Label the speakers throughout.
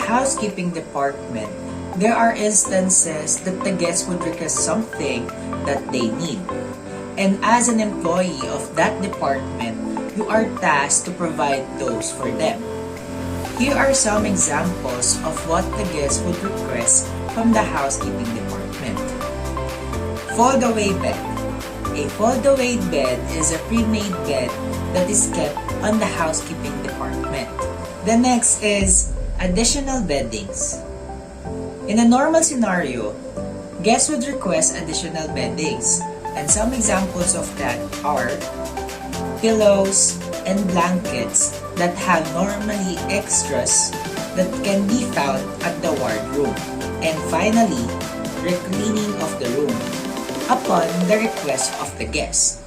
Speaker 1: housekeeping department, there are instances that the guest would request something that they need. And as an employee of that department, you are tasked to provide those for them. Here are some examples of what the guest would request from the housekeeping department. Fold-away bed. A fold-away bed is a pre-made bed that is kept on the housekeeping department. The next is additional beddings. In a normal scenario, guests would request additional beddings, and some examples of that are pillows and blankets that have normally extras that can be found at the wardrobe. And finally, recleaning of the room upon the request of the guest.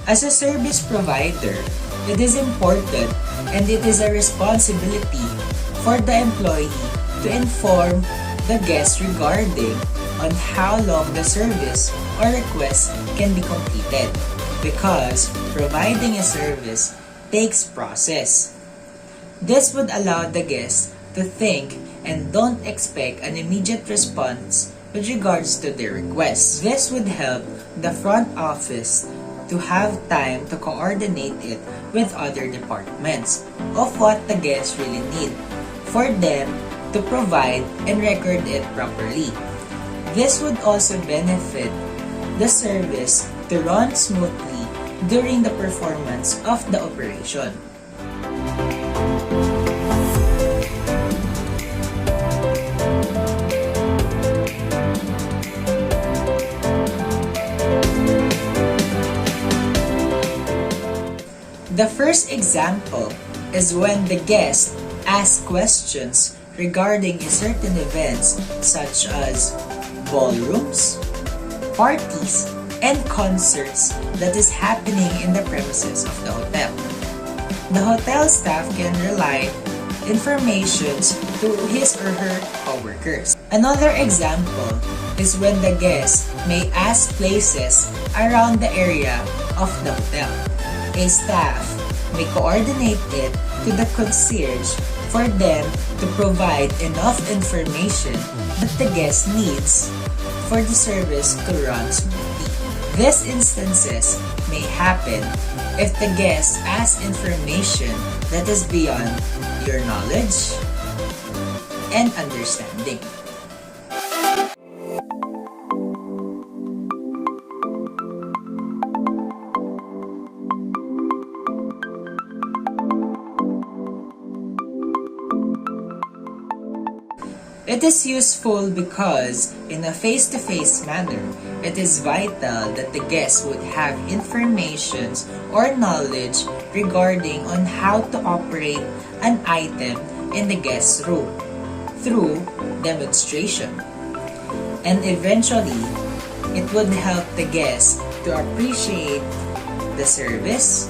Speaker 1: As a service provider, it is important and it is a responsibility for the employee to inform the guest regarding on how long the service or request can be completed, because providing a service takes process. This would allow the guest to think and don't expect an immediate response with regards to their request. This would help the front office to have time to coordinate it with other departments of what the guests really need for them to provide and record it properly. This would also benefit the service to run smoothly during the performance of the operation. The first example is when the guest asks questions regarding certain events such as ballrooms, parties, and concerts that is happening in the premises of the hotel. The hotel staff can relay information to his or her coworkers. Another example is when the guest may ask places around the area of the hotel. A staff may coordinate it to the concierge for them to provide enough information that the guest needs for the service to run smoothly. These instances may happen if the guest asks information that is beyond your knowledge and understanding. It is useful because, in a face-to-face manner, it is vital that the guest would have information or knowledge regarding on how to operate an item in the guest room through demonstration. And eventually, it would help the guest to appreciate the service,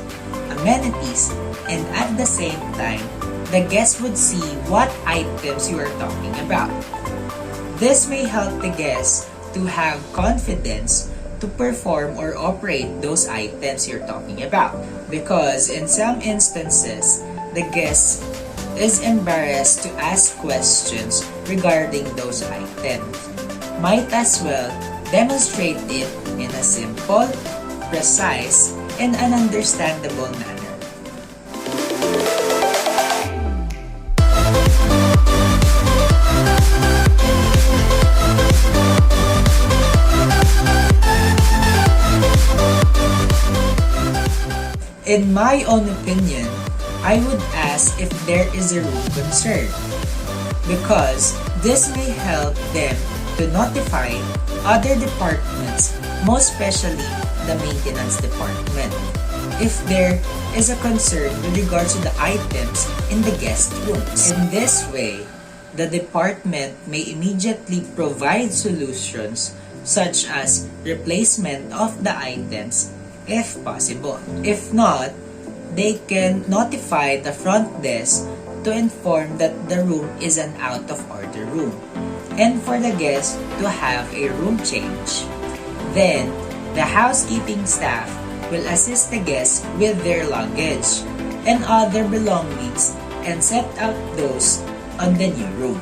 Speaker 1: amenities, and at the same time, the guest would see what items you are talking about. This may help the guest to have confidence to perform or operate those items you're talking about, because in some instances, the guest is embarrassed to ask questions regarding those items. Might as well demonstrate it in a simple, precise, and an understandable manner. In my own opinion, I would ask if there is a room concern, because this may help them to notify other departments, most especially the maintenance department, if there is a concern with regards to the items in the guest rooms. In this way, the department may immediately provide solutions such as replacement of the items if possible. If not, they can notify the front desk to inform that the room is an out-of-order room. and for the guest to have a room change. Then, the housekeeping staff will assist the guests with their luggage and other belongings and set out those on the new room.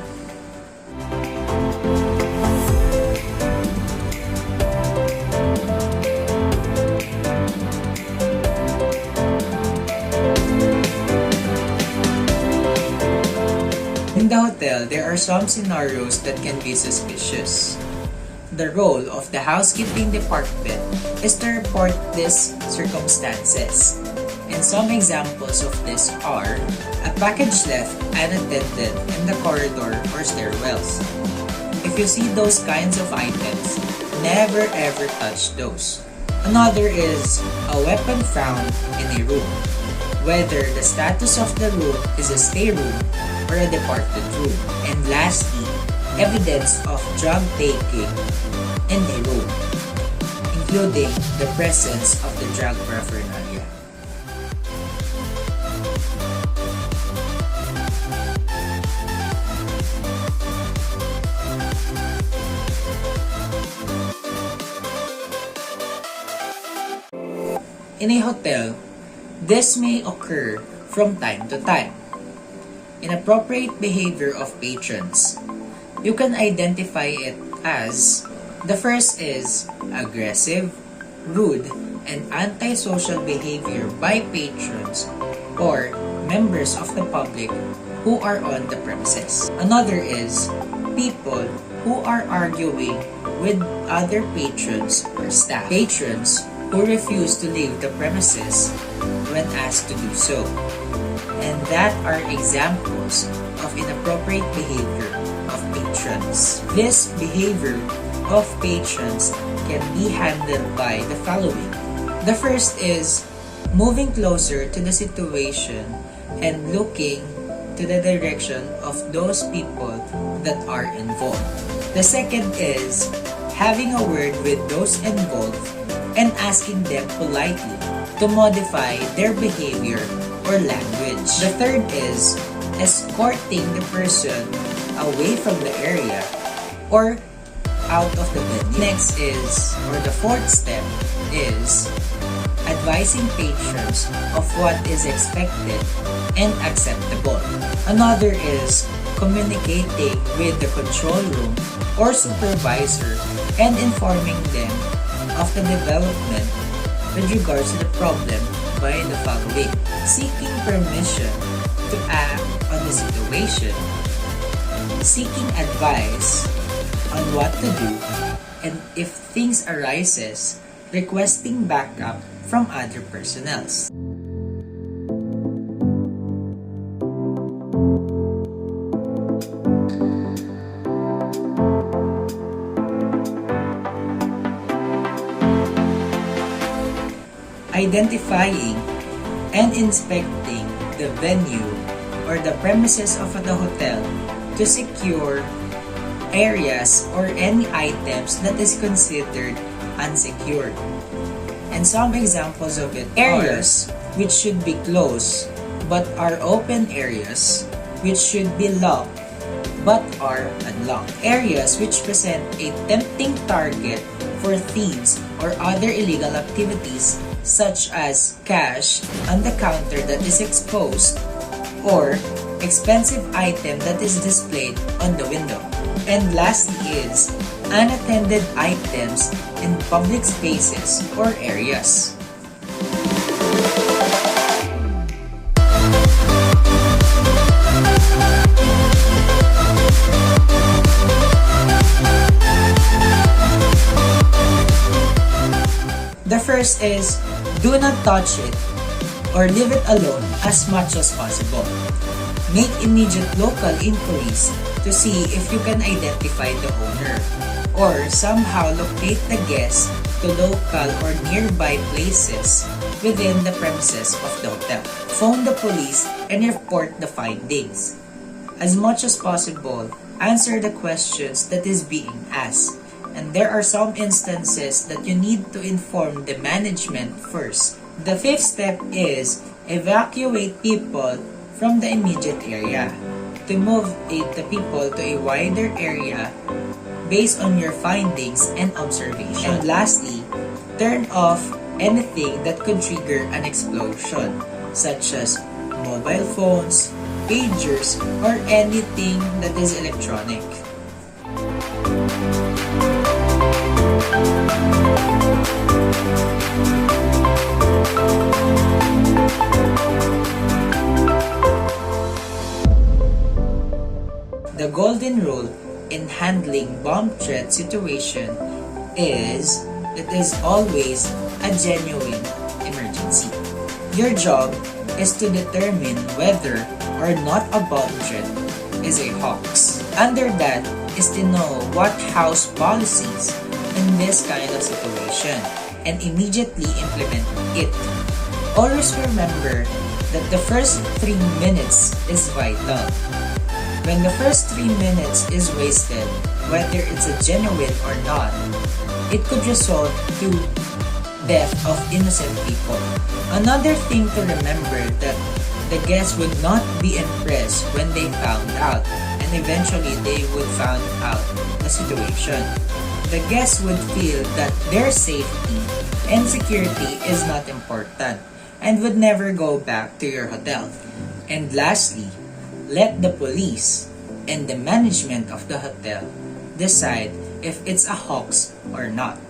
Speaker 1: In the hotel, there are some scenarios that can be suspicious. The role of the housekeeping department is to report these circumstances. And some examples of this are a package left unattended in the corridor or stairwells. If you see those kinds of items, never ever touch those. Another is a weapon found in a room, whether the status of the room is a stay room or a departed room. And lastly, evidence of drug taking in a room, including the presence of the drug paraphernalia. In a hotel, this may occur from time to time. Inappropriate behavior of patrons. You can identify it as: the first is aggressive, rude, and antisocial behavior by patrons or members of the public who are on the premises. Another is people who are arguing with other patrons or staff. Patrons who refuse to leave the premises when asked to do so. And that are examples of inappropriate behavior of patrons. This behavior of patrons can be handled by the following. The first is moving closer to the situation and looking to the direction of those people that are involved. The second is having a word with those involved and asking them politely to modify their behavior or language. The third is escorting the person away from the area or out of the venue. Next is, or the fourth step is, advising patrons of what is expected and acceptable. Another is communicating with the control room or supervisor and informing them of the development with regards to the problem by the following: seeking permission to act on the situation, seeking advice on what to do, and if things arises, requesting backup from other personnels. Identifying and inspecting the venue or the premises of the hotel to secure areas or any items that is considered unsecured. And some examples of it areas which should be closed but are open, areas which should be locked but are unlocked, areas which present a tempting target for thieves or other illegal activities such as cash on the counter that is exposed or expensive item that is displayed on the window. And lastly is unattended items in public spaces or areas. The first is, do not touch it or leave it alone as much as possible. Make immediate local inquiries to see if you can identify the owner or somehow locate the guest to local or nearby places within the premises of the hotel. Phone the police and report the findings. As much as possible, answer the questions that is being asked. And there are some instances that you need to inform the management first. The fifth step is evacuate people from the immediate area. to move the people to a wider area based on your findings and observation. And lastly, turn off anything that could trigger an explosion, such as mobile phones, pagers, or anything that is electronic. The golden rule in handling bomb threat situation is it is always a genuine emergency. Your job is to determine whether or not a bomb threat is a hoax. Under that is to know what house policies in this kind of situation and immediately implement it. Always remember that the first 3 minutes is vital. When the first 3 minutes is wasted, whether it's a genuine or not, it could result to death of innocent people. Another thing to remember that the guests would not be impressed when they found out, and eventually they would find out the situation. The guests would feel that their safety and security is not important and would never go back to your hotel. And lastly, let the police and the management of the hotel decide if it's a hoax or not.